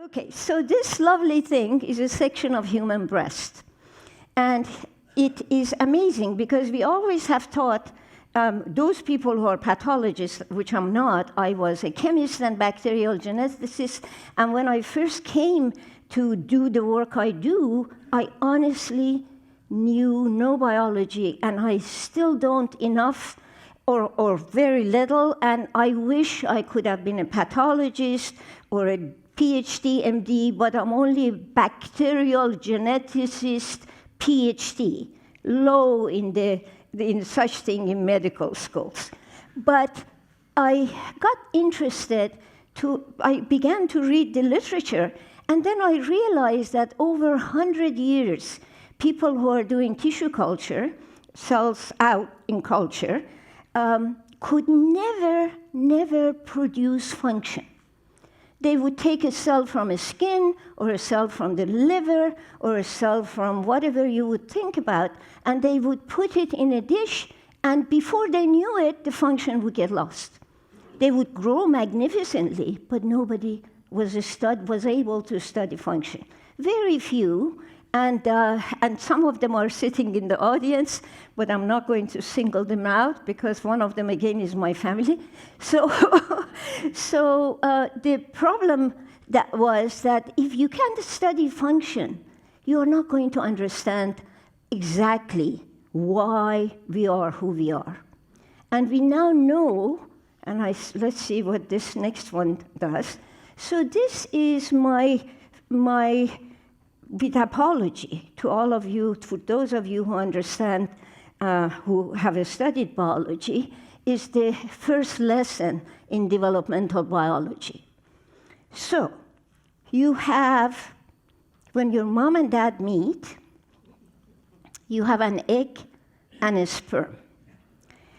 Okay, so this lovely thing is a section of human breast. And it is amazing because we always have thought those people who are pathologists, which I'm not, I was a chemist and bacterial geneticist, and when I first came to do the work I do, I honestly knew no biology, and I still don't enough or very little, and I wish I could have been a pathologist or a PhD, MD, but I'm only a bacterial geneticist, PhD, low in such thing in medical schools. But I got interested I began to read the literature, and then I realized that over 100 years, people who are doing tissue culture, cells out in culture, could never produce function. They would take a cell from a skin, or a cell from the liver, or a cell from whatever you would think about, and they would put it in a dish, and before they knew it, the function would get lost. They would grow magnificently, but nobody was able to study function. Very few, and some of them are sitting in the audience, but I'm not going to single them out because one of them, again, is my family. So, the problem that was that if you can't study function, you are not going to understand exactly why we are who we are. And we now know, and let's see what this next one does. So this is my with apology to all of you, to those of you who understand, who have studied biology, is the first lesson in developmental biology. So, you have, when your mom and dad meet, you have an egg and a sperm.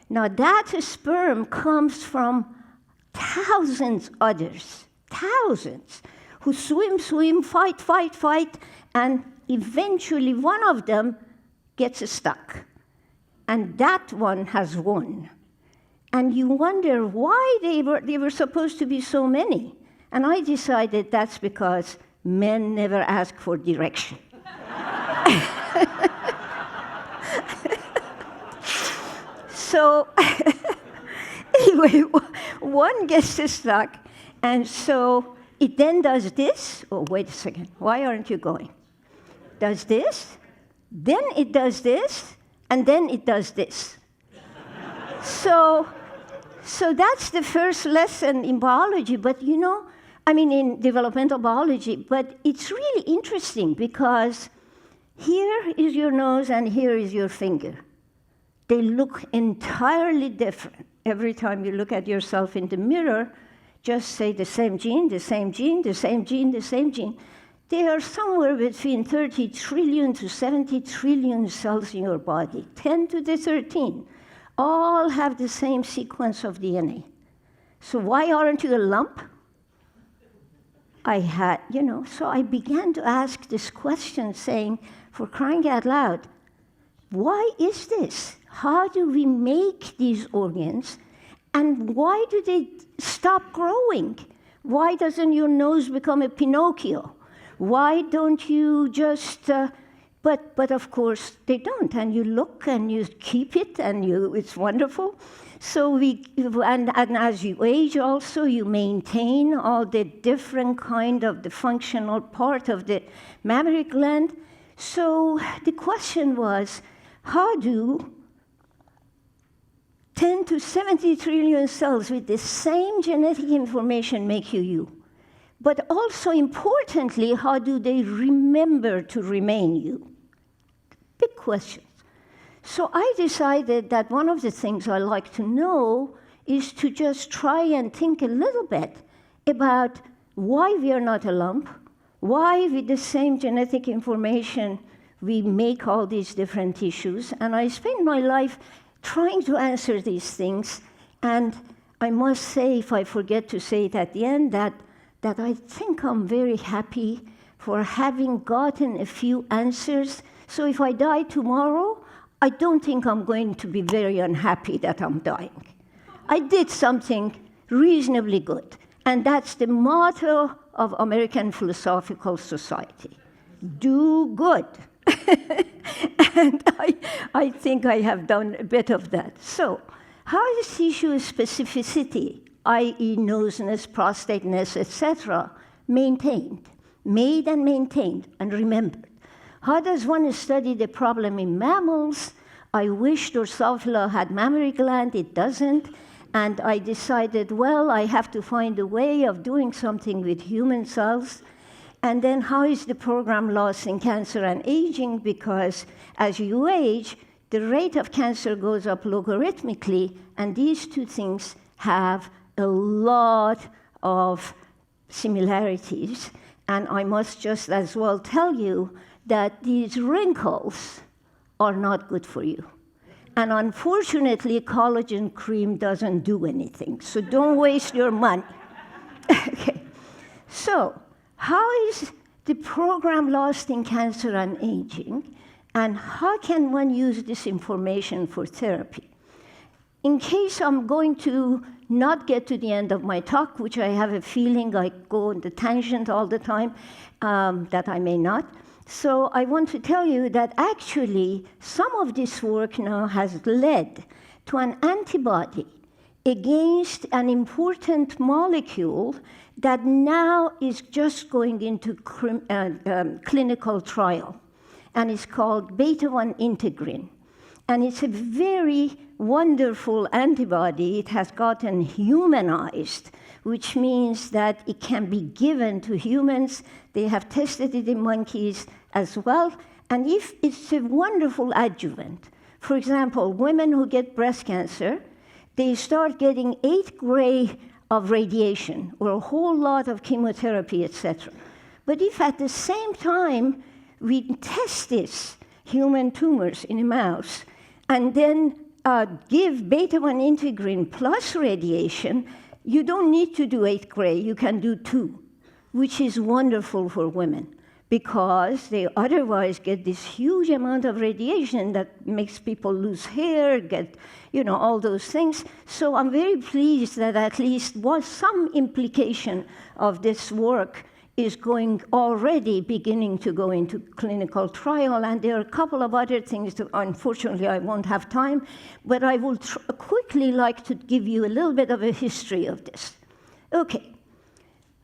Now that sperm comes from thousands others, thousands, who swim, fight, and eventually one of them gets stuck. And that one has won. And you wonder why they were supposed to be so many. And I decided that's because men never ask for direction. So, anyway, one gets stuck, and so it then does this. Oh, wait a second. Why aren't you going? Does this, then it does this, and then it does this. So that's the first lesson in biology, but in developmental biology, but it's really interesting because here is your nose and here is your finger. They look entirely different. Every time you look at yourself in the mirror, just say the same gene, the same gene, the same gene, the same gene. There are somewhere between 30 trillion to 70 trillion cells in your body, 10 to the 13. All have the same sequence of DNA. So why aren't you a lump? So I began to ask this question saying, for crying out loud, why is this? How do we make these organs? And why do they stop growing? Why doesn't your nose become a Pinocchio? Why don't you just, but of course they don't, and you look and you keep it and it's wonderful. So and as you age also, you maintain all the different kind of the functional part of the mammary gland. So the question was, how do 10 to 70 trillion cells with the same genetic information make you? But also importantly, how do they remember to remain you? Big question. So I decided that one of the things I like to know is to just try and think a little bit about why we are not a lump, why with the same genetic information we make all these different tissues. And I spent my life trying to answer these things. And I must say, if I forget to say it at the end, that I think I'm very happy for having gotten a few answers. So if I die tomorrow, I don't think I'm going to be very unhappy that I'm dying. I did something reasonably good. And that's the motto of American Philosophical Society. Do good. And I think I have done a bit of that. So, how is tissue specificity, i.e. noseness, prostateness, etc., maintained, made and maintained and remembered? How does one study the problem in mammals? I wish Drosophila had mammary gland, it doesn't. And I decided, well, I have to find a way of doing something with human cells. And then how is the program lost in cancer and aging? Because as you age, the rate of cancer goes up logarithmically, and these two things have a lot of similarities. And I must just as well tell you that these wrinkles are not good for you. And unfortunately, collagen cream doesn't do anything, so don't waste your money. Okay. So, how is the program lost in cancer and aging, and how can one use this information for therapy? In case I'm going to not get to the end of my talk, which I have a feeling I go on the tangent all the time, that I may not. So I want to tell you that actually some of this work now has led to an antibody against an important molecule that now is just going into clinical trial, and it's called beta-1 integrin. And it's a very wonderful antibody. It has gotten humanized, which means that it can be given to humans. They have tested it in monkeys as well. And if it's a wonderful adjuvant, for example, women who get breast cancer, they start getting 8 gray of radiation or a whole lot of chemotherapy, etc. But if at the same time we test this human tumors in a mouse and then give beta-1 integrin plus radiation, you don't need to do 8 gray, you can do 2, which is wonderful for women because they otherwise get this huge amount of radiation that makes people lose hair, get, all those things. So I'm very pleased that at least some implication of this work is already beginning to go into clinical trial, and there are a couple of other things that unfortunately I won't have time, but I will quickly like to give you a little bit of a history of this. Okay,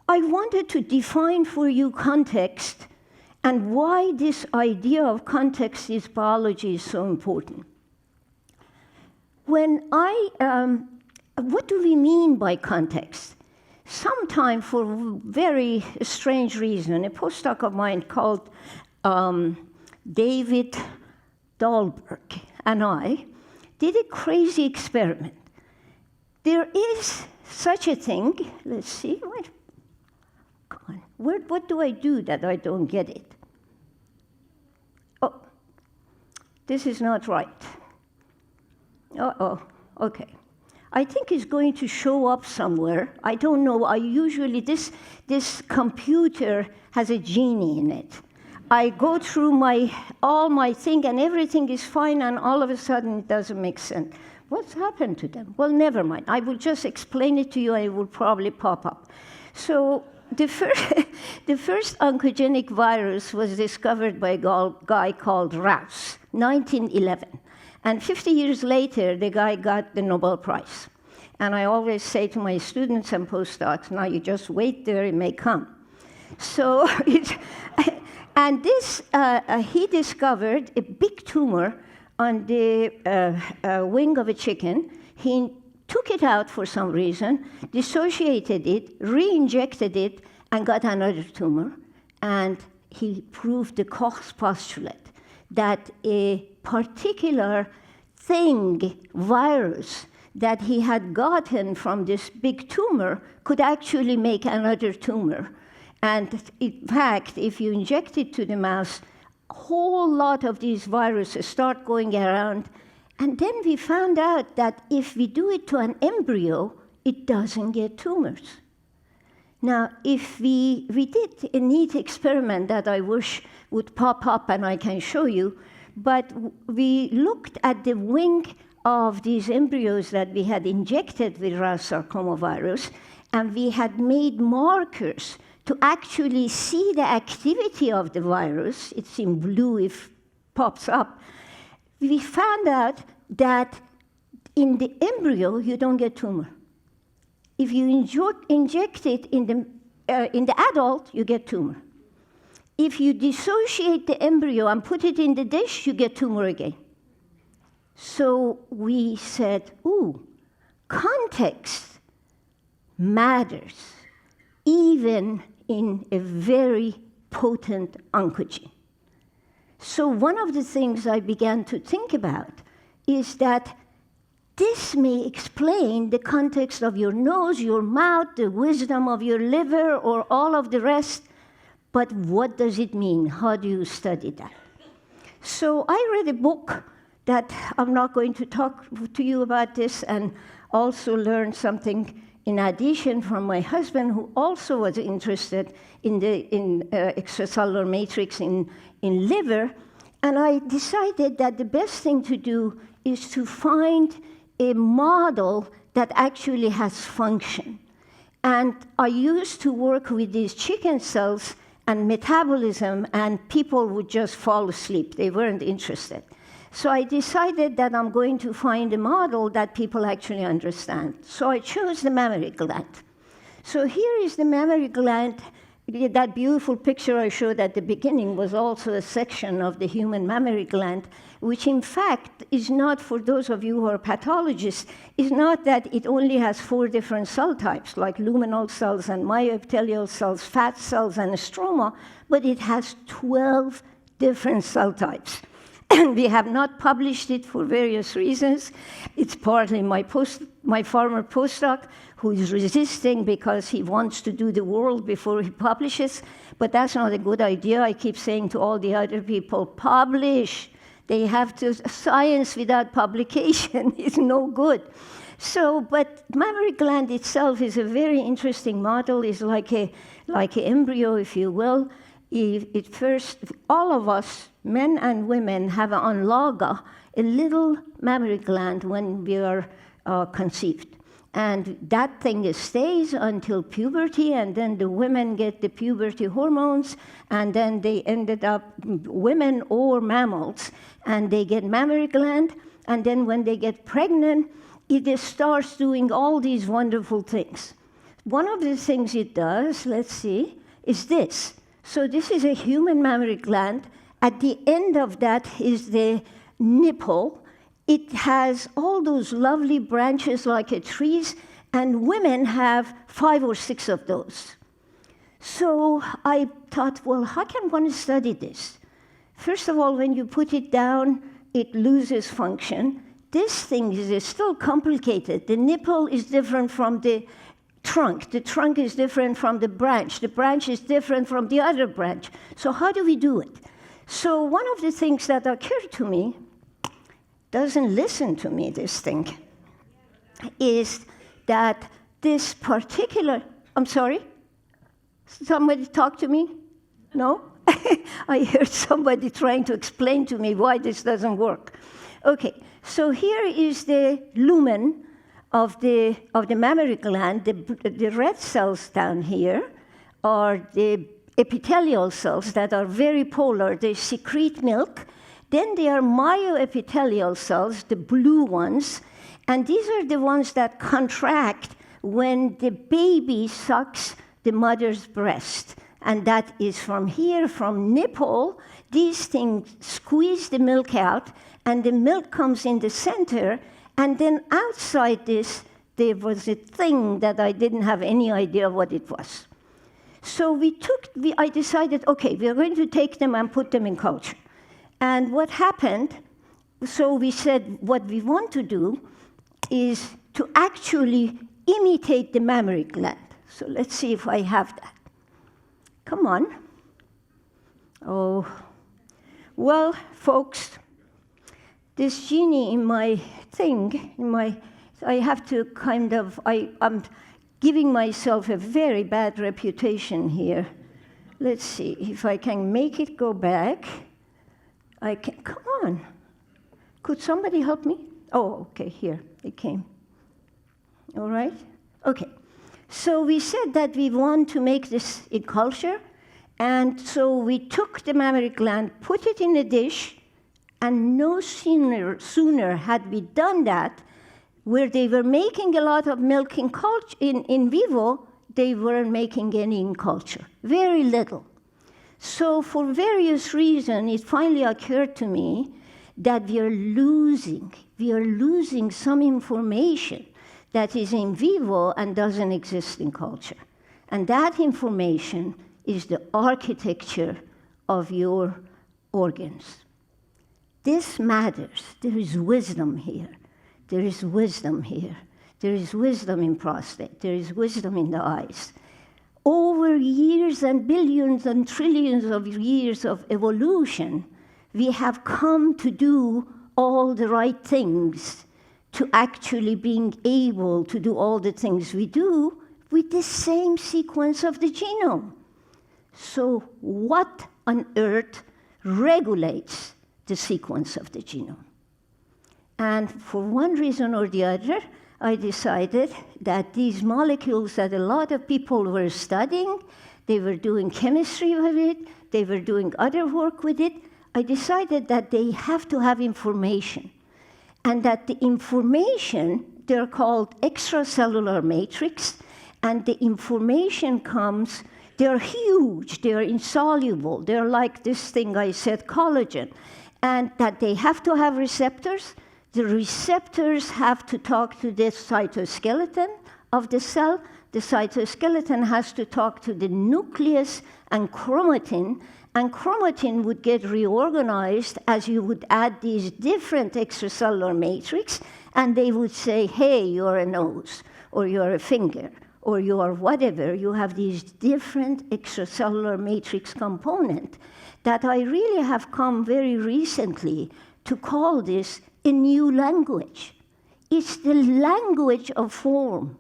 I wanted to define for you context and why this idea of context in biology is so important. What do we mean by context? Sometime, for a very strange reason, a postdoc of mine called David Dahlberg and I did a crazy experiment. There is such a thing, let's see, come on, what do I do that I don't get it? Oh, this is not right. Uh-oh, okay. I think it's going to show up somewhere. I don't know. This computer has a genie in it. I go through all my thing and everything is fine, and all of a sudden it doesn't make sense. What's happened to them? Well, never mind. I will just explain it to you and it will probably pop up. So the first oncogenic virus was discovered by a guy called Rous, 1911. And 50 years later, the guy got the Nobel Prize. And I always say to my students and postdocs, now you just wait there, it may come. So, he discovered a big tumor on the wing of a chicken. He took it out for some reason, dissociated it, re-injected it, and got another tumor. And he proved the Koch's postulate that a particular virus that he had gotten from this big tumor could actually make another tumor. And in fact, if you inject it to the mouse, a whole lot of these viruses start going around. And then we found out that if we do it to an embryo, it doesn't get tumors. Now, if we did a neat experiment that I wish would pop up and I can show you, but we looked at the wing of these embryos that we had injected with Rous sarcoma virus, and we had made markers to actually see the activity of the virus, it's in blue if pops up, we found out that in the embryo, you don't get tumor. If you inject it in the adult, you get tumor. If you dissociate the embryo and put it in the dish, you get tumor again. So we said, ooh, context matters, even in a very potent oncogene. So one of the things I began to think about is that this may explain the context of your nose, your mouth, the wisdom of your liver, or all of the rest, but what does it mean? How do you study that? So I read a book that I'm not going to talk to you about this, and also learned something in addition from my husband, who also was interested in the extracellular matrix in liver. And I decided that the best thing to do is to find a model that actually has function. And I used to work with these chicken cells and metabolism, and people would just fall asleep. They weren't interested. So I decided that I'm going to find a model that people actually understand. So I chose the mammary gland. So here is the mammary gland. That beautiful picture I showed at the beginning was also a section of the human mammary gland, which in fact is not, for those of you who are pathologists, is not that it only has 4 different cell types, like luminal cells and myoepithelial cells, fat cells, and stroma, but it has 12 different cell types. And we have not published it for various reasons. It's partly my former postdoc who is resisting because he wants to do the world before he publishes, but that's not a good idea. I keep saying to all the other people, publish. They have to, science without publication is no good. So, but mammary gland itself is a very interesting model. It's like an embryo, if you will. It first, all of us, men and women, have on LAGA, a little mammary gland when we are conceived. And that thing stays until puberty, and then the women get the puberty hormones, and then they ended up, women or mammals, and they get mammary gland, and then when they get pregnant, it starts doing all these wonderful things. One of the things it does, let's see, is this. So this is a human mammary gland. At the end of that is the nipple. It has all those lovely branches like a trees, and women have 5 or 6 of those. So I thought, well, how can one study this? First of all, when you put it down, it loses function. This thing is still complicated. The nipple is different from the trunk. The trunk is different from the branch. The branch is different from the other branch. So how do we do it? So one of the things that occurred to me, doesn't listen to me, this thing, is that this particular, I'm sorry? Somebody talk to me? No? I heard somebody trying to explain to me why this doesn't work. Okay, so here is the lumen of the mammary gland. The red cells down here are the epithelial cells that are very polar. They secrete milk. Then there are myoepithelial cells, the blue ones, and these are the ones that contract when the baby sucks the mother's breast. And that is from here, from nipple. These things squeeze the milk out, and the milk comes in the center, and then outside this, there was a thing that I didn't have any idea what it was. So I decided, okay, we're going to take them and put them in culture. And what happened, so we said what we want to do is to actually imitate the mammary gland. So let's see if I have that. Come on. Oh, well, folks, this genie in my thing, I have to kind of, I'm giving myself a very bad reputation here. Let's see if I can make it go back. I can, come on. Could somebody help me? Oh, okay, here, it came. All right? Okay, So we said that we want to make this in culture, and so we took the mammary gland, put it in a dish, and no sooner had we done that, where they were making a lot of milk in vivo, they weren't making any in culture, very little. So for various reasons, it finally occurred to me that we are losing some information that is in vivo and doesn't exist in culture. And that information is the architecture of your organs. This matters. There is wisdom here. There is wisdom here. There is wisdom in prostate. There is wisdom in the eyes. Over years and billions and trillions of years of evolution, we have come to do all the right things to actually being able to do all the things we do with the same sequence of the genome. So what on earth regulates the sequence of the genome? And for one reason or the other, I decided that these molecules that a lot of people were studying, they were doing chemistry with it, they were doing other work with it, I decided that they have to have information. And that the information, they're called extracellular matrix, and the information comes, they're huge, they're insoluble, they're like this thing I said, collagen, and that they have to have receptors. The receptors have to talk to the cytoskeleton of the cell. The cytoskeleton has to talk to the nucleus and chromatin would get reorganized as you would add these different extracellular matrix, and they would say, hey, you're a nose, or you're a finger, or you're whatever. You have these different extracellular matrix component that I really have come very recently to call this a new language. It's the language of form.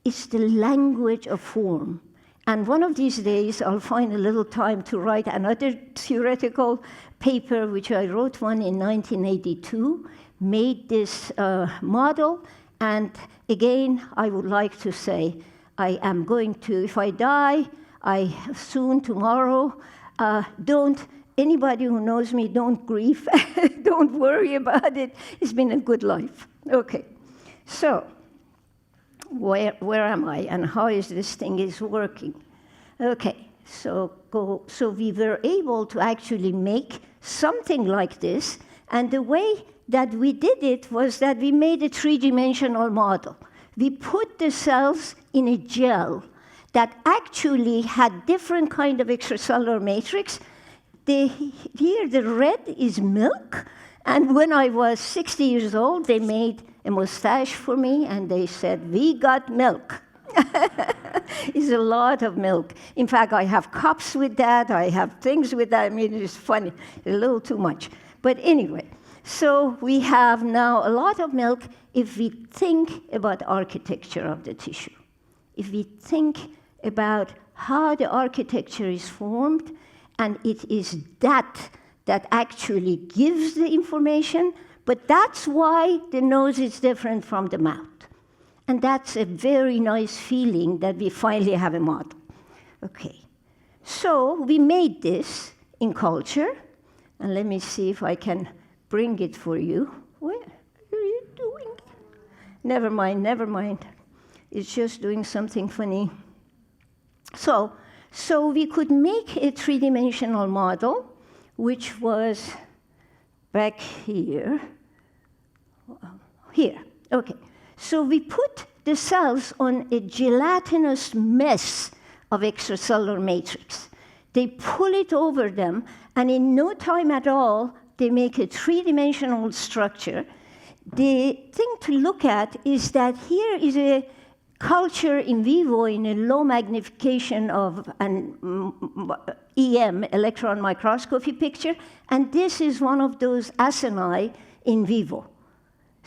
It's the language of form. And one of these days, I'll find a little time to write another theoretical paper, which I wrote one in 1982, made this model. And again, I would like to say, I am going to, if I die, tomorrow, anybody who knows me, don't grieve, don't worry about it. It's been a good life. Okay, so where am I and how is this thing is working? Okay, so we were able to actually make something like this, and the way that we did it was that we made a three-dimensional model. We put the cells in a gel that actually had different kind of extracellular matrix. Here, the red is milk, and when I was 60 years old, they made a mustache for me, and they said, we got milk. It's a lot of milk. In fact, I have cups with that, I have things with that. I mean, it's funny, a little too much. But anyway, so we have now a lot of milk if we think about architecture of the tissue. If we think about how the architecture is formed, and it is that actually gives the information, but that's why the nose is different from the mouth. And that's a very nice feeling that we finally have a model. Okay, so we made this in culture, and let me see if I can bring it for you. What are you doing? Never mind. It's just doing something funny. So we could make a three-dimensional model, which was back here. Here, okay. So we put the cells on a gelatinous mess of extracellular matrix. They pull it over them, and in no time at all, they make a three-dimensional structure. The thing to look at is that here is a culture in vivo in a low magnification of an EM, electron microscopy picture, and this is one of those acini in vivo.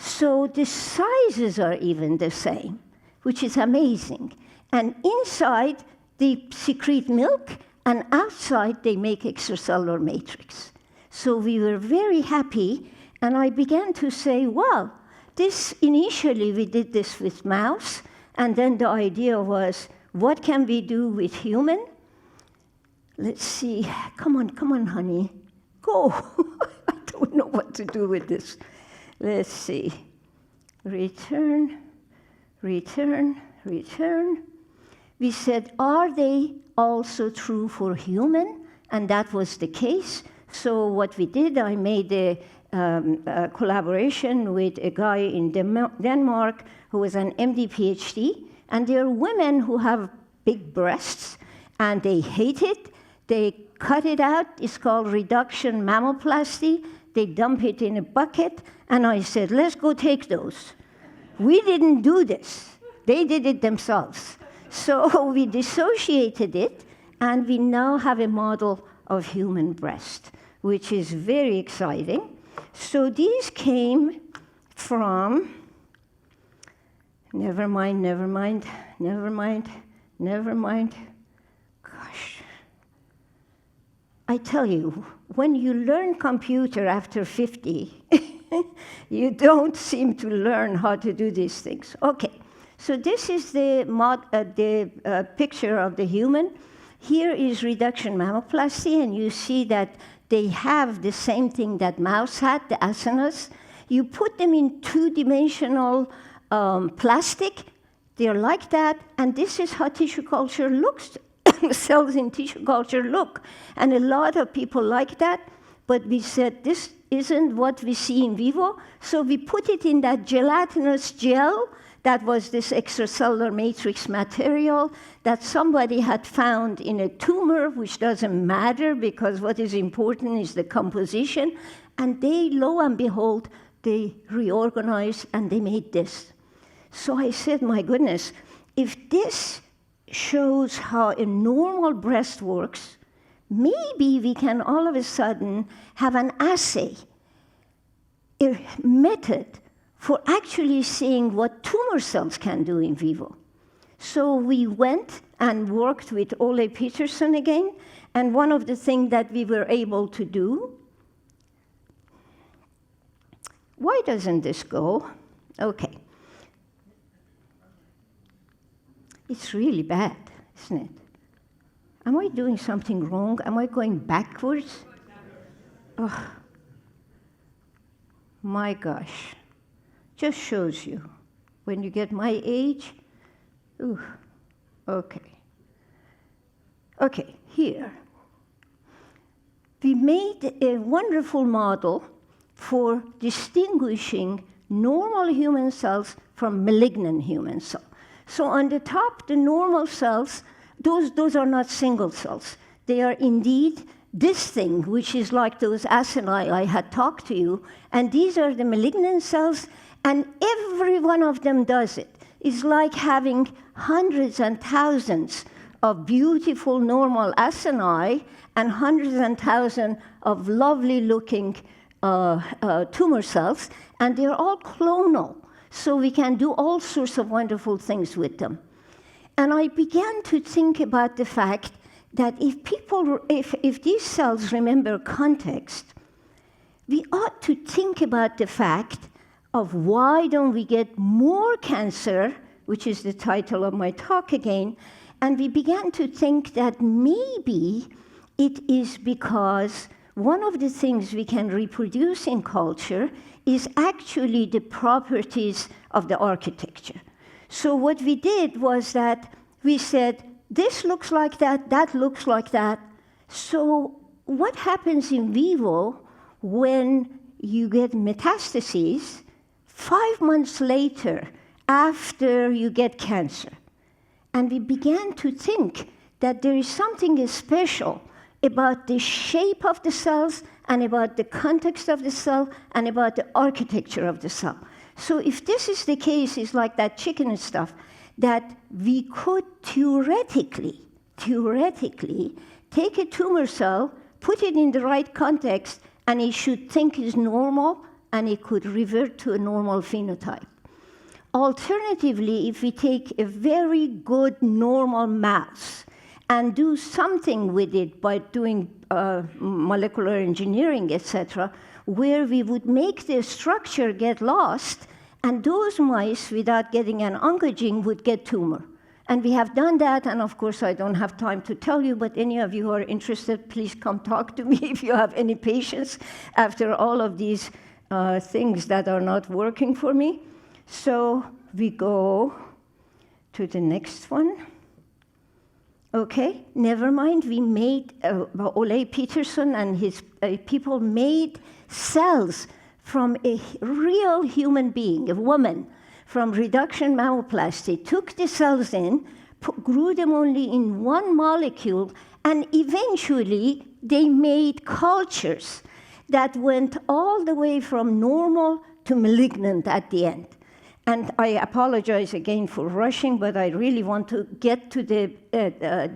So the sizes are even the same, which is amazing. And inside, they secrete milk, and outside, they make extracellular matrix. So we were very happy, and I began to say, well, this initially we did this with mouse, And then the idea was, what can we do with human? Let's see. Come on, honey. Go. I don't know what to do with this. Let's see. Return. We said, are they also true for human? And that was the case. So what we did, I made a collaboration with a guy in Denmark who was an MD, PhD, and there are women who have big breasts, and they hate it. They cut it out. It's called reduction mammoplasty. They dump it in a bucket, and I said, let's go take those. We didn't do this. They did it themselves. So we dissociated it, and we now have a model of human breast, which is very exciting. So these came from, never mind. Gosh. I tell you, when you learn computer after 50, you don't seem to learn how to do these things. Okay, so this is the picture of the human. Here is reduction mammoplasty, and you see that they have the same thing that mouse had, the asanas. You put them in two-dimensional plastic. They're like that, and this is how tissue culture looks. Cells in tissue culture look. And a lot of people like that, but we said this isn't what we see in vivo, so we put it in that gelatinous gel that was this extracellular matrix material that somebody had found in a tumor, which doesn't matter because what is important is the composition. And they, lo and behold, they reorganized and they made this. So I said, my goodness, if this shows how a normal breast works, maybe we can all of a sudden have an assay, a method for actually seeing what tumor cells can do in vivo. So we went and worked with Ole Peterson again, and one of the things that we were able to do, why doesn't this go? Okay. It's really bad, isn't it? Am I doing something wrong? Am I going backwards? Oh, my gosh. Just shows you. When you get my age, ooh, okay. Okay, here. We made a wonderful model for distinguishing normal human cells from malignant human cells. So on the top, the normal cells, those are not single cells. They are indeed this thing, which is like those acini I had talked to you, and these are the malignant cells, and every one of them does it. It's like having hundreds and thousands of beautiful normal acini and hundreds and thousands of lovely-looking tumor cells, and they're all clonal. So we can do all sorts of wonderful things with them. And I began to think about the fact that if these cells remember context, we ought to think about the fact of why don't we get more cancer, which is the title of my talk again, and we began to think that maybe it is because one of the things we can reproduce in culture is actually the properties of the architecture. So what we did was that we said, this looks like that, that looks like that. So what happens in vivo when you get metastases 5 months later after you get cancer? And we began to think that there is something special about the shape of the cells and about the context of the cell and about the architecture of the cell. So if this is the case, it's like that chicken stuff, that we could theoretically take a tumor cell, put it in the right context, and it should think is normal, and it could revert to a normal phenotype. Alternatively, if we take a very good normal mouse and do something with it by doing molecular engineering, etc., where we would make the structure get lost And those mice, without getting an oncogene, would get tumor. And we have done that, and of course I don't have time to tell you, but any of you who are interested, please come talk to me if you have any patience after all of these things that are not working for me. So we go to the next one. Okay, never mind, we made, Ole Peterson and his people made cells from a real human being, a woman, from reduction mammoplasty, took the cells in, grew them only in one molecule, and eventually they made cultures that went all the way from normal to malignant at the end. And I apologize again for rushing, but I really want to get to the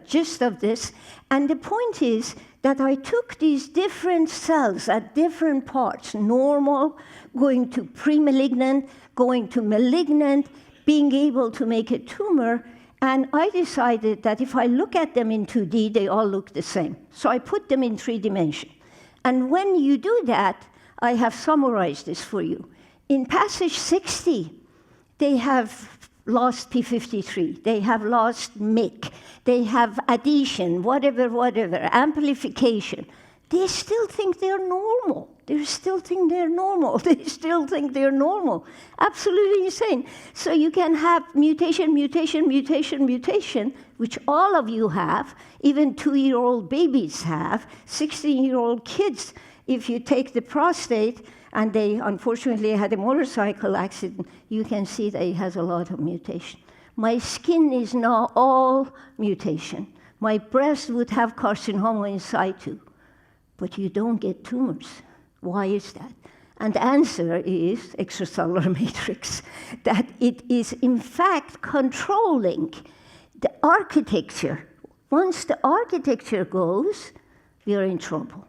gist of this. And the point is that I took these different cells at different parts, normal, going to pre-malignant, going to malignant, being able to make a tumor, and I decided that if I look at them in 2D, they all look the same. So I put them in 3 dimensions. And when you do that, I have summarized this for you. In passage 60, they have lost P53, they have lost MYC, they have addition, whatever, amplification. They still think they're normal. They still think they're normal. They still think they're normal. Absolutely insane. So you can have mutation, which all of you have, even 2-year-old babies have, 16-year-old kids, if you take the prostate, and they unfortunately had a motorcycle accident, you can see that it has a lot of mutation. My skin is now all mutation. My breast would have carcinoma in situ, but you don't get tumors. Why is that? And the answer is extracellular matrix, that it is in fact controlling the architecture. Once the architecture goes, we are in trouble.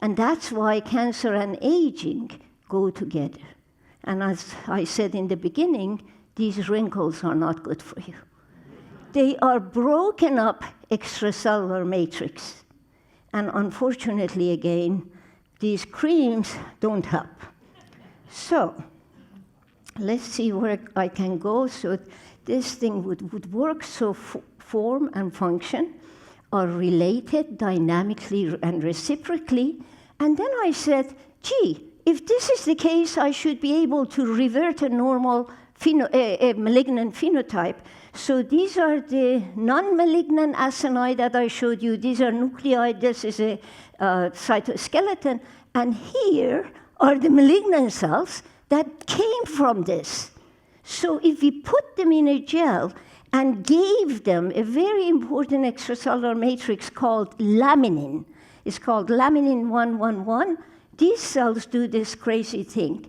And that's why cancer and aging go together. And as I said in the beginning, these wrinkles are not good for you. They are broken up extracellular matrix. And unfortunately, again, these creams don't help. So let's see where I can go so this thing would work. So form and function are related dynamically and reciprocally. And then I said, gee, if this is the case, I should be able to revert a normal malignant phenotype. So these are the non-malignant acini that I showed you. These are nuclei. This is a cytoskeleton. And here are the malignant cells that came from this. So if we put them in a gel and gave them a very important extracellular matrix called laminin, it's called laminin 111, these cells do this crazy thing.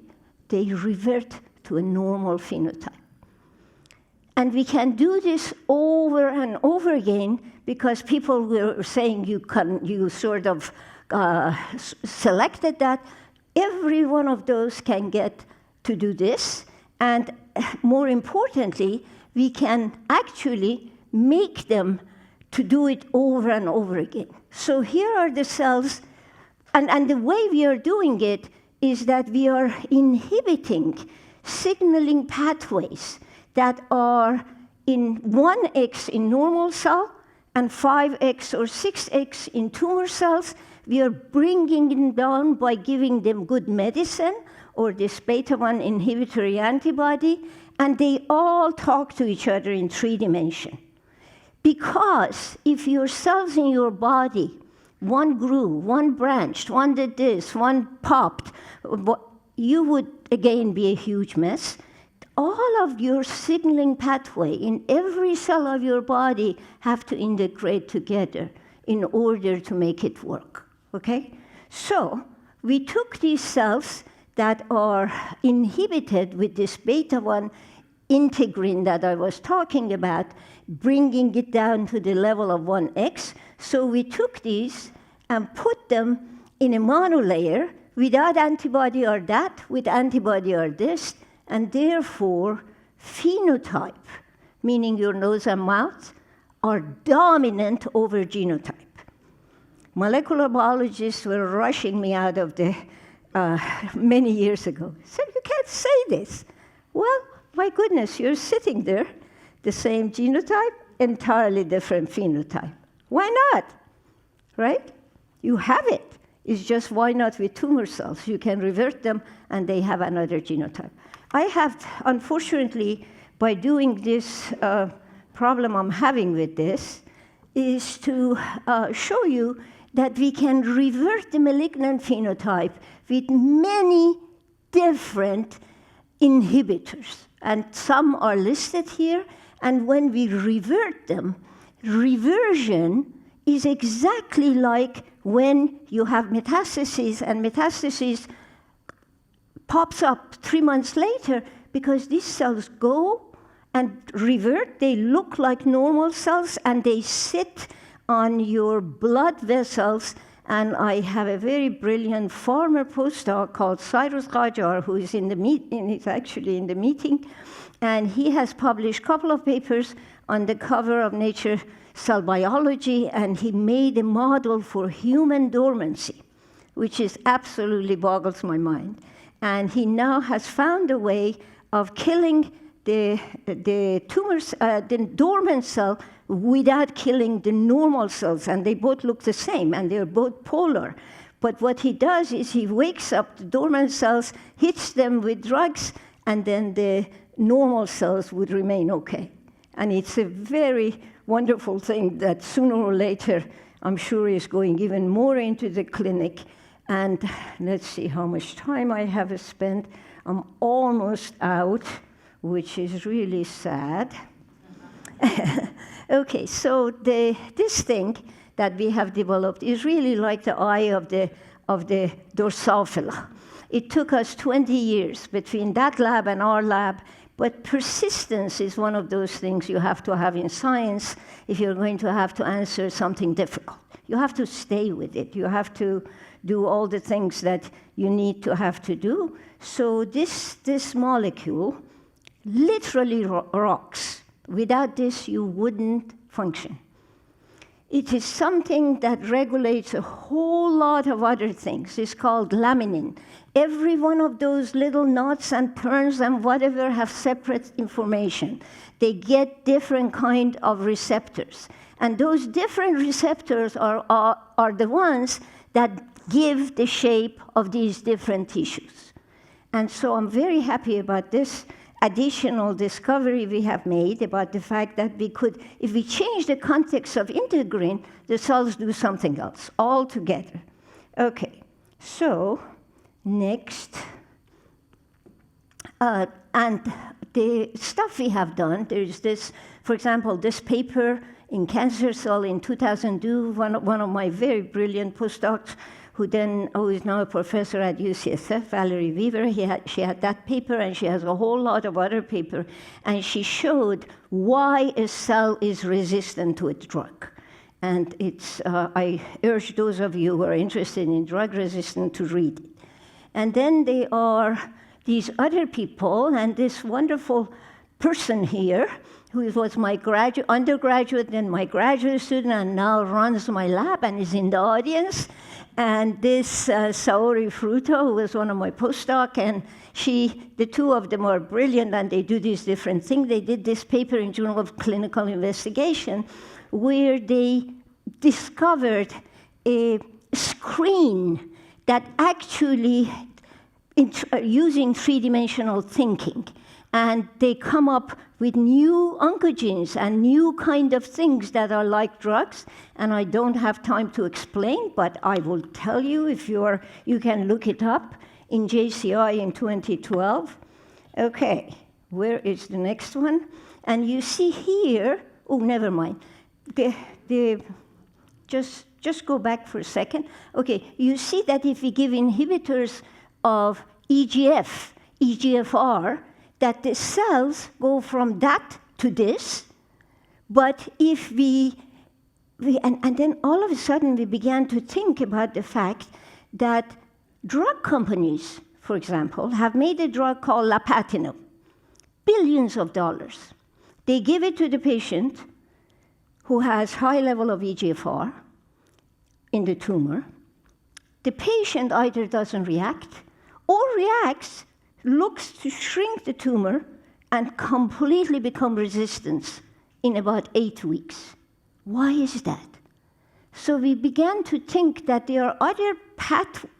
They revert to a normal phenotype. And we can do this over and over again because people were saying you sort of selected that. Every one of those can get to do this. And more importantly, we can actually make them to do it over and over again. So here are the cells, and the way we are doing it is that we are inhibiting signaling pathways that are in 1x in normal cell and 5x or 6x in tumor cells. We are bringing them down by giving them good medicine or this beta-1 inhibitory antibody, and they all talk to each other in 3 dimensions. Because if your cells in your body, one grew, one branched, one did this, one popped, you would again be a huge mess. All of your signaling pathway in every cell of your body have to integrate together in order to make it work, okay? So we took these cells that are inhibited with this beta-1 integrin that I was talking about, bringing it down to the level of 1x. So we took these and put them in a monolayer without antibody or that, with antibody or this, and therefore phenotype, meaning your nose and mouth, are dominant over genotype. Molecular biologists were rushing me out of the many years ago. So you can't say this. Well, my goodness, you're sitting there, the same genotype, entirely different phenotype. Why not? Right? You have it. It's just why not with tumor cells? You can revert them and they have another genotype. I have, unfortunately, by doing this problem I'm having with this, is to show you that we can revert the malignant phenotype with many different inhibitors. And some are listed here, and when we revert them, reversion is exactly like when you have metastases, and metastases pops up 3 months later because these cells go and revert. They look like normal cells, and they sit on your blood vessels. And I have a very brilliant former postdoc called Cyrus Qajar, who is in the meeting. He's actually in the meeting, and he has published a couple of papers on the cover of Nature Cell Biology, and he made a model for human dormancy, which is absolutely boggles my mind. And he now has found a way of killing the tumors, the dormant cell, without killing the normal cells, and they both look the same, and they're both polar. But what he does is he wakes up the dormant cells, hits them with drugs, and then the normal cells would remain okay. And it's a very wonderful thing that sooner or later, I'm sure is going even more into the clinic. And let's see how much time I have spent. I'm almost out, which is really sad. Okay, so this thing that we have developed is really like the eye of the Drosophila. It took us 20 years between that lab and our lab, but persistence is one of those things you have to have in science if you're going to have to answer something difficult. You have to stay with it. You have to do all the things that you need to have to do. So this molecule literally rocks. Without this, you wouldn't function. It is something that regulates a whole lot of other things. It's called laminin. Every one of those little knots and turns and whatever have separate information. They get different kind of receptors. And those different receptors are the ones that give the shape of these different tissues. And so I'm very happy about this additional discovery we have made about the fact that we could, if we change the context of integrin, the cells do something else altogether. Okay, so next, and the stuff we have done, there's this, for example, this paper in Cancer Cell in 2002, one of my very brilliant postdocs, who is now a professor at UCSF, Valerie Weaver. She had that paper, and she has a whole lot of other paper, and she showed why a cell is resistant to a drug. And I urge those of you who are interested in drug resistance to read it. And then there are these other people, and this wonderful person here, who was my undergraduate, then my graduate student, and now runs my lab and is in the audience. And this Saori Fruto, who was one of my postdocs, and the two of them are brilliant, and they do these different things. They did this paper in Journal of Clinical Investigation, where they discovered a screen that actually, using three-dimensional thinking, and they come up with new oncogenes and new kind of things that are like drugs. And I don't have time to explain, but I will tell you if you can look it up in JCI in 2012. Okay, where is the next one? And you see here, oh, never mind. Just go back for a second. Okay, you see that if we give inhibitors of EGFR, that the cells go from that to this, but if and then all of a sudden we began to think about the fact that drug companies, for example, have made a drug called lapatinib, billions of dollars. They give it to the patient who has high level of EGFR in the tumor. The patient either doesn't react or reacts looks to shrink the tumor and completely become resistant in about 8 weeks. Why is that? So we began to think that there are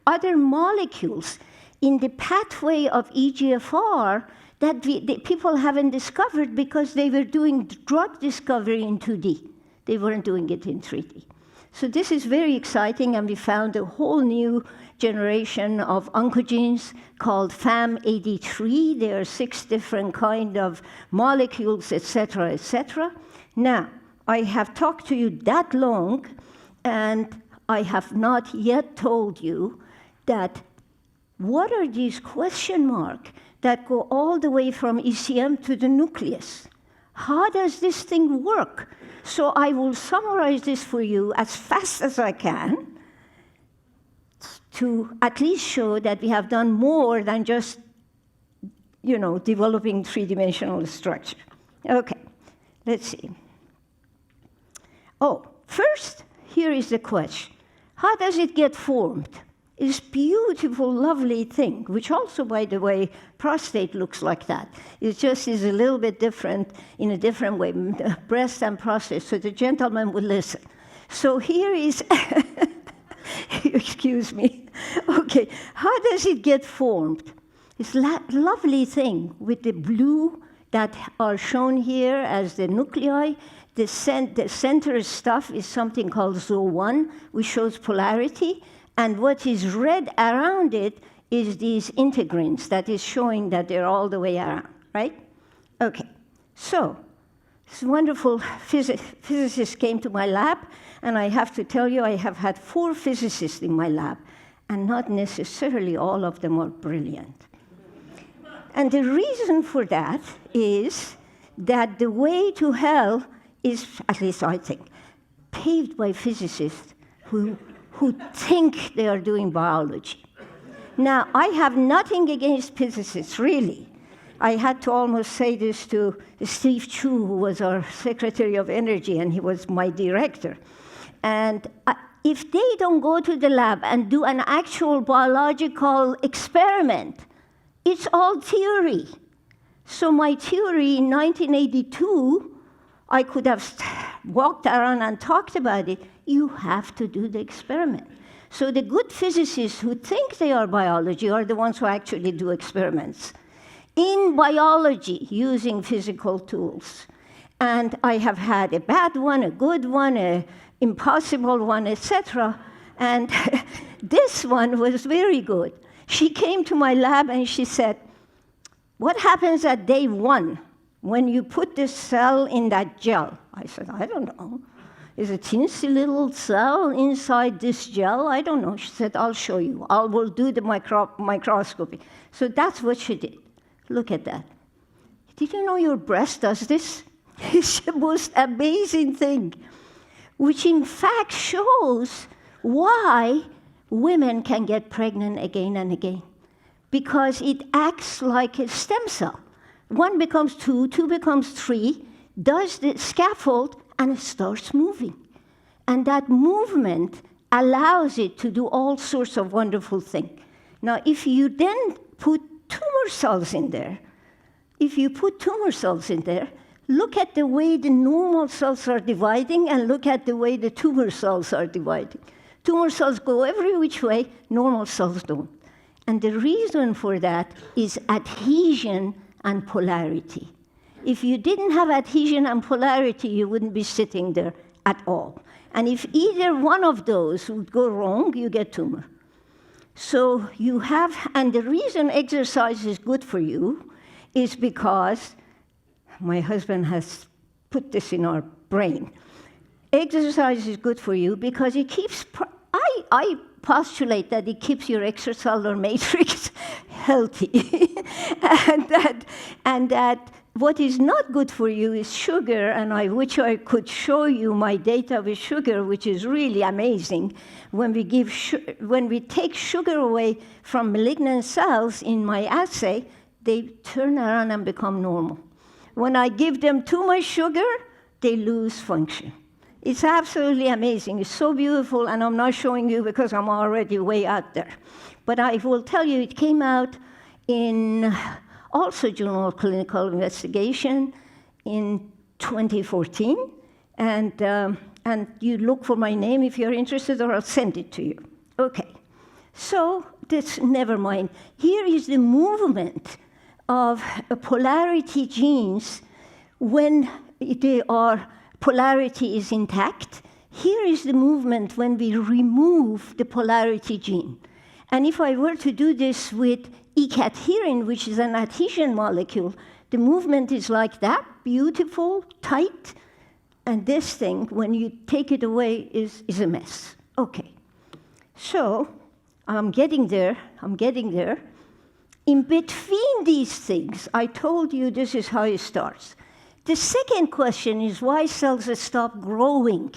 other molecules in the pathway of EGFR that people haven't discovered because they were doing drug discovery in 2D. They weren't doing it in 3D. So this is very exciting, and we found a whole new generation of oncogenes called FAM83. There are 6 different kind of molecules, et cetera, et cetera. Now, I have talked to you that long, and I have not yet told you that what are these question marks that go all the way from ECM to the nucleus? How does this thing work? So I will summarize this for you as fast as I can to at least show that we have done more than just, developing three-dimensional structure. Okay, let's see. Oh, first, here is the question. How does it get formed? This beautiful, lovely thing, which also, by the way, prostate looks like that. It just is a little bit different in a different way, breast and prostate, so the gentleman would listen. So here is, excuse me. Okay, how does it get formed? This lovely thing with the blue that are shown here as the nuclei. The center stuff is something called ZO1, which shows polarity. And what is red around it is these integrins that is showing that they're all the way around, right? Okay, so this wonderful physicist came to my lab, and I have to tell you, I have had 4 physicists in my lab, and not necessarily all of them are brilliant. And the reason for that is that the way to hell is, at least I think, paved by physicists who think they are doing biology. Now, I have nothing against physicists, really. I had to almost say this to Steve Chu, who was our Secretary of Energy, and he was my director. And if they don't go to the lab and do an actual biological experiment, it's all theory. So my theory in 1982, I could have walked around and talked about it. You have to do the experiment. So the good physicists who think they are biology are the ones who actually do experiments in biology using physical tools. And I have had a bad one, a good one, an impossible one, etc. And this one was very good. She came to my lab and she said, what happens at day 1 when you put this cell in that gel? I said, I don't know. Is a teensy little cell inside this gel? I don't know. She said, I'll show you. I will do the microscopy. So that's what she did. Look at that. Did you know your breast does this? It's the most amazing thing, which in fact shows why women can get pregnant again and again. Because it acts like a stem cell. 1 becomes 2, 2 becomes 3, does the scaffold, and it starts moving. And that movement allows it to do all sorts of wonderful things. Now, if you then put tumor cells in there, look at the way the normal cells are dividing and look at the way the tumor cells are dividing. Tumor cells go every which way, normal cells don't. And the reason for that is adhesion and polarity. If you didn't have adhesion and polarity, you wouldn't be sitting there at all. And if either one of those would go wrong, you get tumor. So you have, and the reason exercise is good for you is because, my husband has put this in our brain, exercise is good for you because it keeps, I postulate that it keeps your extracellular matrix healthy. and that what is not good for you is sugar, and which I could show you my data with sugar, which is really amazing. When we take sugar away from malignant cells in my assay, they turn around and become normal. When I give them too much sugar, they lose function. It's absolutely amazing. It's so beautiful, and I'm not showing you because I'm already way out there. But I will tell you, it came out in also Journal of Clinical Investigation in 2014. And you look for my name if you're interested, or I'll send it to you. Okay, so this, never mind. Here is the movement of polarity genes when polarity is intact. Here is the movement when we remove the polarity gene. And if I were to do this with E-cadherin, which is an adhesion molecule, the movement is like that, beautiful, tight. And this thing, when you take it away, is a mess. Okay, so I'm getting there. In between these things, I told you this is how it starts. The second question is why cells stop growing.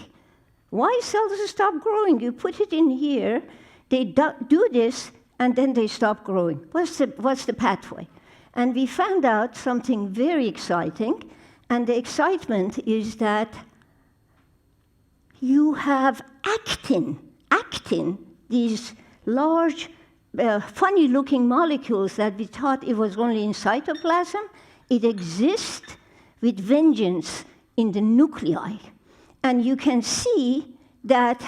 Why cells stop growing? You put it in here, they do this, and then they stop growing. What's the pathway? And we found out something very exciting. And the excitement is that you have actin, these large, funny-looking molecules that we thought it was only in cytoplasm. It exists with vengeance in the nuclei. And you can see that,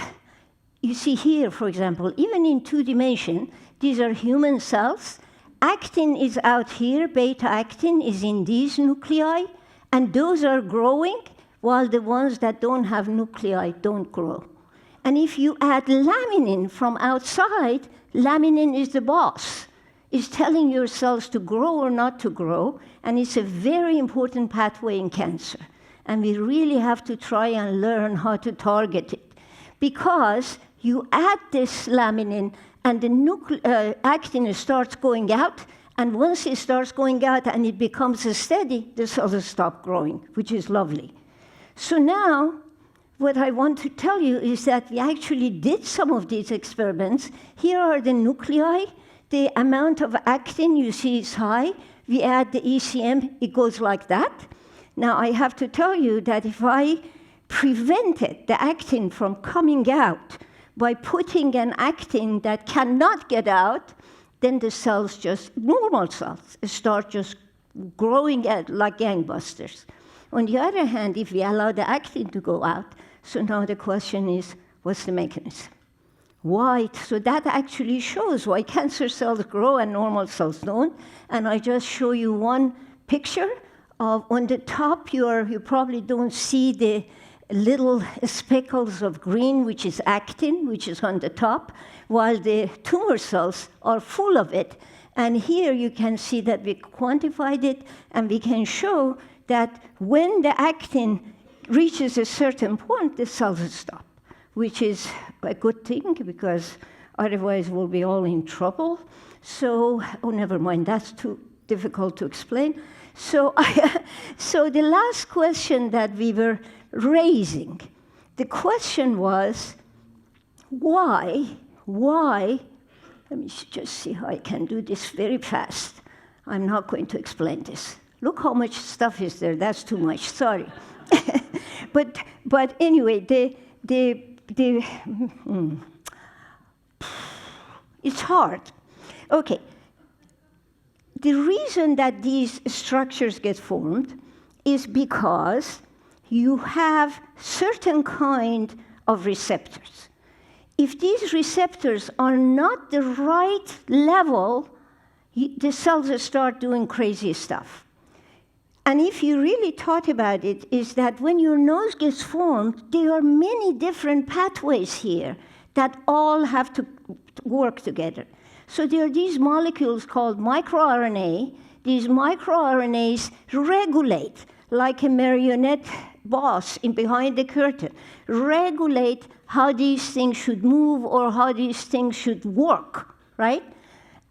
you see here, for example, even in 2D, these are human cells. Actin is out here, beta-actin is in these nuclei. And those are growing, while the ones that don't have nuclei don't grow. And if you add laminin from outside, laminin is the boss. It's telling your cells to grow or not to grow, and it's a very important pathway in cancer. And we really have to try and learn how to target it. Because you add this laminin, and the actin starts going out, and once it starts going out and it becomes steady, the cells stop growing, which is lovely. So now, what I want to tell you is that we actually did some of these experiments. Here are the nuclei. The amount of actin you see is high. We add the ECM, it goes like that. Now, I have to tell you that if I prevented the actin from coming out by putting an actin that cannot get out, then the cells normal cells, start just growing like gangbusters. On the other hand, if we allow the actin to go out, so now the question is, what's the mechanism? Why? So that actually shows why cancer cells grow and normal cells don't. And I just show you one picture of, on the top, you probably don't see the little speckles of green, which is actin, which is on the top, while the tumor cells are full of it. And here you can see that we quantified it, and we can show that when the actin reaches a certain point, the cells stop, which is a good thing, because otherwise we'll be all in trouble. So, oh, never mind, that's too difficult to explain. So, so the last question that we were raising, the question was, why, let me just see how I can do this very fast. I'm not going to explain this. Look how much stuff is there, that's too much, sorry. But anyway, it's hard. Okay, the reason that these structures get formed is because you have certain kind of receptors. If these receptors are not the right level, the cells start doing crazy stuff. And if you really thought about it, is that when your nose gets formed, there are many different pathways here that all have to work together. So there are these molecules called microRNA. These microRNAs regulate, like a marionette boss behind the curtain, regulate how these things should move or how these things should work, right?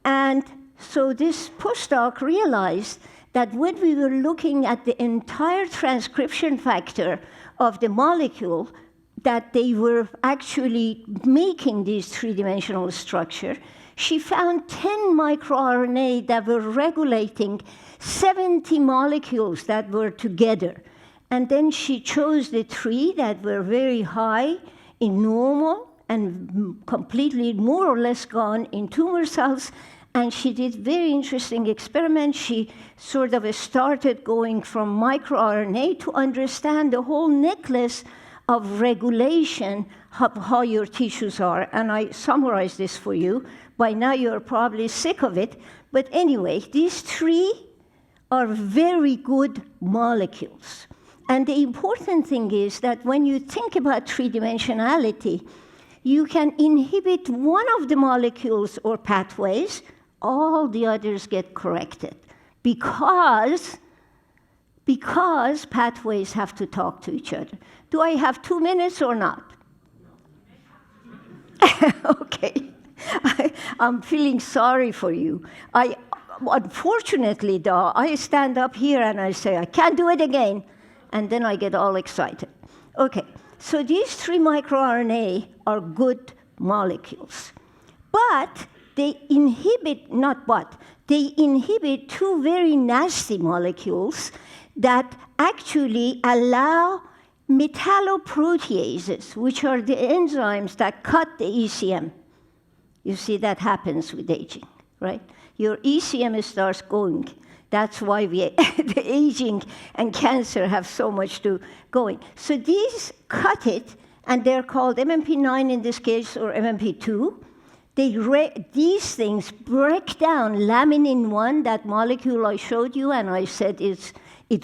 And so this postdoc realized that when we were looking at the entire transcription factor of the molecule, that they were actually making this three-dimensional structure, she found 10 microRNA that were regulating 70 molecules that were together. And then she chose the 3 that were very high in normal and completely more or less gone in tumor cells. And she did very interesting experiments. She sort of started going from microRNA to understand the whole necklace of regulation of how your tissues are. And I summarized this for you. By now you're probably sick of it. But anyway, these three are very good molecules. And the important thing is that when you think about three-dimensionality, you can inhibit one of the molecules or pathways, all the others get corrected. Because pathways have to talk to each other. Do I have 2 minutes or not? Okay. I'm feeling sorry for you. Unfortunately, though, I stand up here and I say, I can't do it again. And then I get all excited. Okay, so these 3 microRNA are good molecules. But they inhibit, they inhibit 2 very nasty molecules that actually allow metalloproteases, which are the enzymes that cut the ECM. You see, that happens with aging, right? Your ECM starts going. That's why the aging and cancer have so much to going. So these cut it, and they're called MMP9 in this case, or MMP2. These things break down laminin-1, that molecule I showed you, and I said it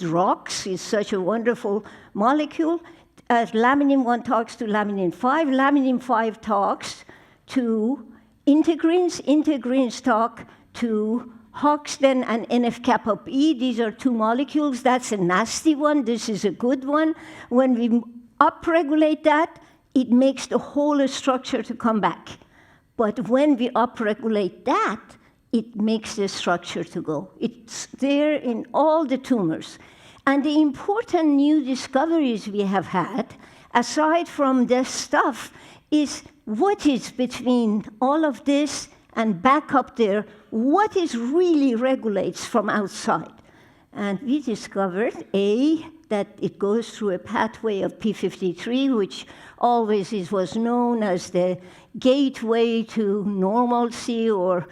rocks. It's such a wonderful molecule. As laminin-1 talks to laminin-5, laminin-5 talks to integrins. Integrins talk to Hoxton and NF-kappa B. These are 2 molecules. That's a nasty one. This is a good one. When we upregulate that, it makes the whole structure to come back. But when we upregulate that, it makes the structure to go. It's there in all the tumors. And the important new discoveries we have had, aside from this stuff, is what is between all of this and back up there, what is really regulates from outside. And we discovered, that it goes through a pathway of P53, which always was known as the gateway to normalcy or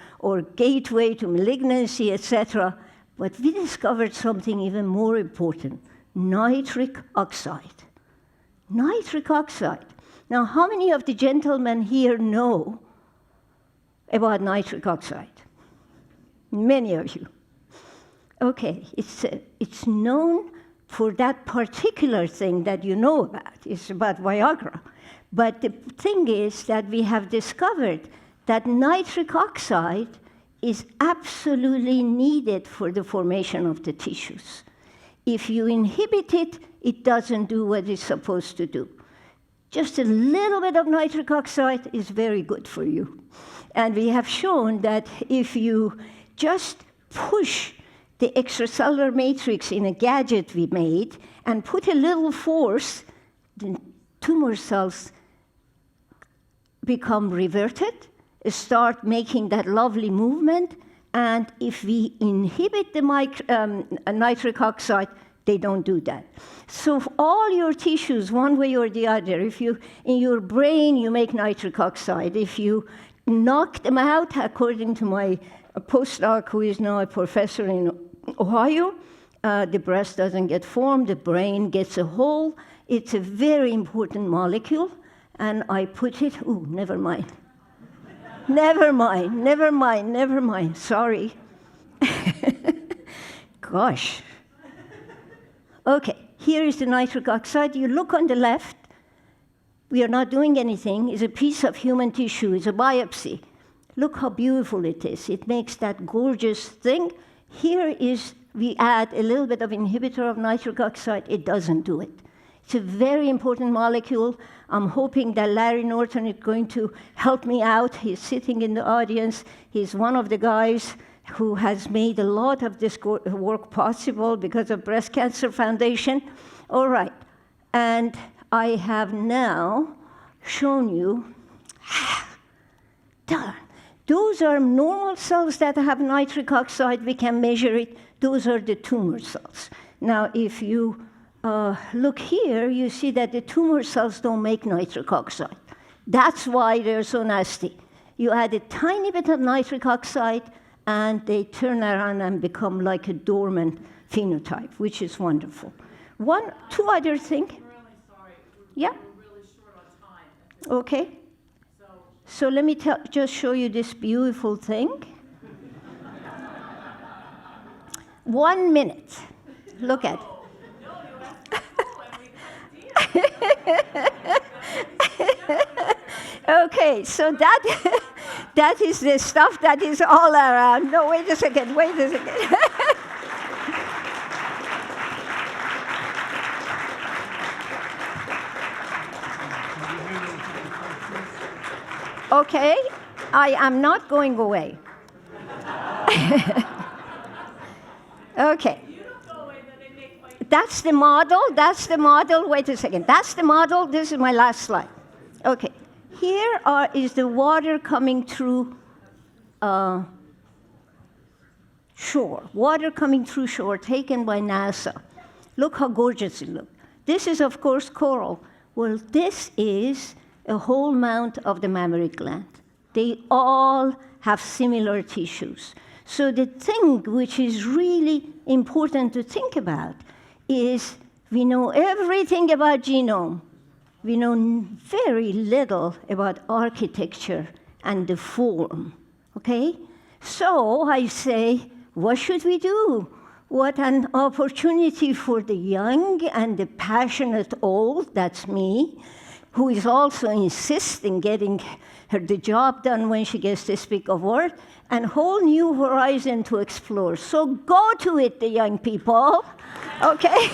gateway to malignancy, etc. But we discovered something even more important, nitric oxide. Nitric oxide. Now, how many of the gentlemen here know about nitric oxide? Many of you. Okay, it's known for that particular thing that you know about. It's about Viagra. But the thing is that we have discovered that nitric oxide is absolutely needed for the formation of the tissues. If you inhibit it, it doesn't do what it's supposed to do. Just a little bit of nitric oxide is very good for you. And we have shown that if you just push the extracellular matrix in a gadget we made and put a little force, the tumor cells become reverted, start making that lovely movement, and if we inhibit the nitric oxide, they don't do that. So all your tissues, one way or the other, if you, in your brain, you make nitric oxide. If you knock them out, according to my postdoc, who is now a professor in Ohio, the breast doesn't get formed, the brain gets a hole. It's a very important molecule, and I put it, never mind. Never mind, sorry. Gosh. Okay, here is the nitric oxide. You look on the left, we are not doing anything. It's a piece of human tissue, it's a biopsy. Look how beautiful it is. It makes that gorgeous thing. Here is, we add a little bit of inhibitor of nitric oxide, it doesn't do it. It's a very important molecule. I'm hoping that Larry Norton is going to help me out. He's sitting in the audience. He's one of the guys who has made a lot of this work possible because of Breast Cancer Foundation. All right, and I have now shown you, darn. Those are normal cells that have nitric oxide. We can measure it. Those are the tumor cells. Now, if you look here, you see that the tumor cells don't make nitric oxide. That's why they're so nasty. You add a tiny bit of nitric oxide, and they turn around and become like a dormant phenotype, which is wonderful. Two other things. I'm really sorry. Yeah. We're really short on time. Okay. So So let me just show you this beautiful thing. 1 minute. Look at it. no, you have to go and we can't deal. Okay, so that is the stuff that is all around. No, wait a second. Okay, I am not going away. Okay. You don't go away, then they make my That's the model. Wait a second. That's the model. This is my last slide. Okay. Here is the water coming through shore. Water coming through shore taken by NASA. Look how gorgeous it looks. This is, of course, coral. Well, this is a whole mount of the mammary gland. They all have similar tissues. So the thing which is really important to think about is we know everything about genome. We know very little about architecture and the form, okay? So I say, what should we do? What an opportunity for the young and the passionate old, that's me, who is also insisting getting the job done when she gets to speak a word, and whole new horizon to explore. So go to it, the young people, okay?